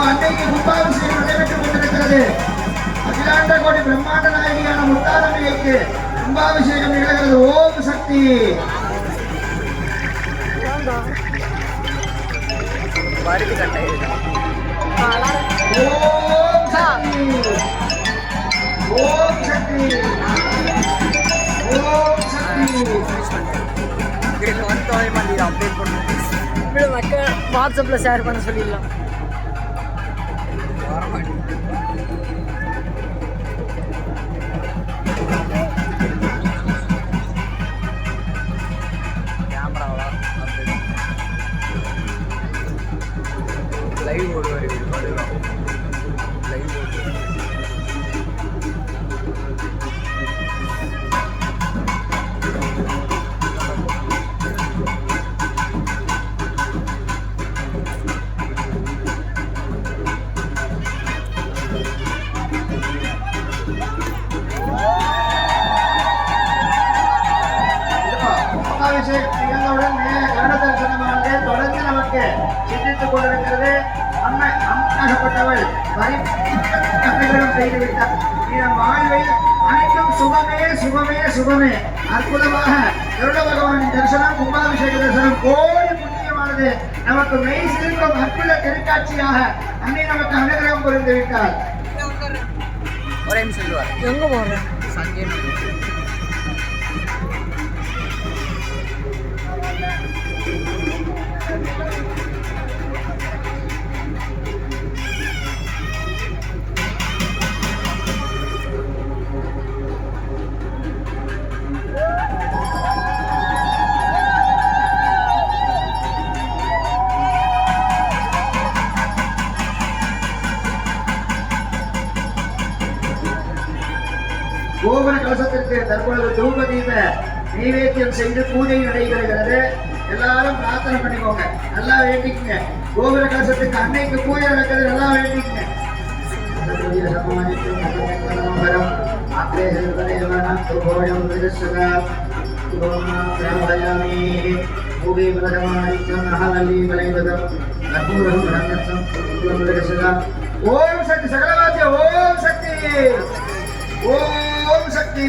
அன்னைக்கு கும்பாபிஷேகம் நடைபெற்றுக் கொண்டிருக்கிறது. அகிலாண்ட கோடி பிரம்மாண்ட நாயகியான முத்தாரம்மைக்கு கும்பாபிஷேகம் நிகழ்கிறது. ஓம் சக்தி. வருது கட்டை ஓம் சக்தி. ஓம் சக்தி. ஓம் சக்தி. அப்டேட் பண்ணுவோம். வாட்ஸ்அப்ல ஷேர் பண்ண சொல்லிடலாம். லைவ் ஓடுவார் லைவ் நிகழ்ந்தவுடன் கருட தரிசனமானது தொடர்ந்து நமக்கு சிந்தித்துக் கொண்டிருக்கிறது. அம்மையாகப்பட்டவள் பரிபூரணம் செய்துவிட்டார். நம் வாழ்வில் அனைத்தும் சுகமே சுகமே சுகமே. அற்புதமாக கருட பகவானின் தரிசனம், கும்பாபிஷேக தரிசனம் கோடி புண்ணியமானது நமக்கு மெய் சிரிக்கும் அற்புத திருக்காட்சியாக அன்னை நமக்கு அனுகிரகம் புரிந்து விட்டார். ஒரே சொல்லுவார் எங்க போறேன் சங்கே கோபுர கலசத்திற்கு தற்பொழுது தூப தீப நைவேத்தியம் செய்து பூஜை நடைபெறுகிறது. எல்லாரும் பிரார்த்தனை பண்ணிக்கோங்க, நல்லா வேண்டிக்குங்க. கோபுர கலசத்துக்கு அன்னைக்கு பூஜை நடக்கிறது, நல்லா வேண்டிக்குங்க. ஓம் சக்தி சகலவாத்திய. ஓம் சக்தி. ஓம் சக்தி.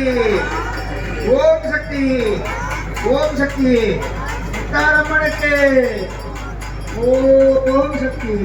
ஓம் சக்தி. ஓம் சக்தி. முத்தாரம்மனுக்கு ஓம் சக்தி.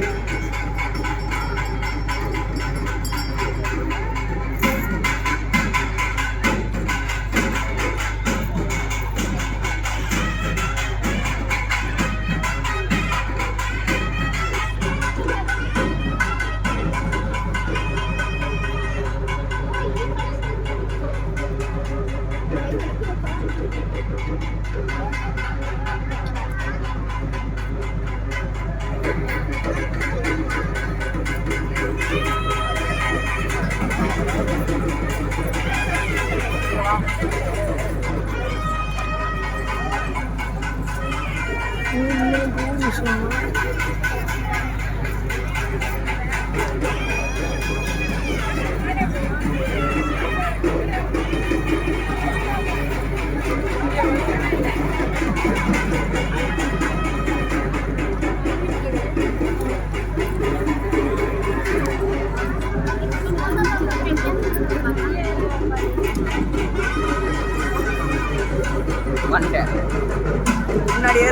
முன்னாடியே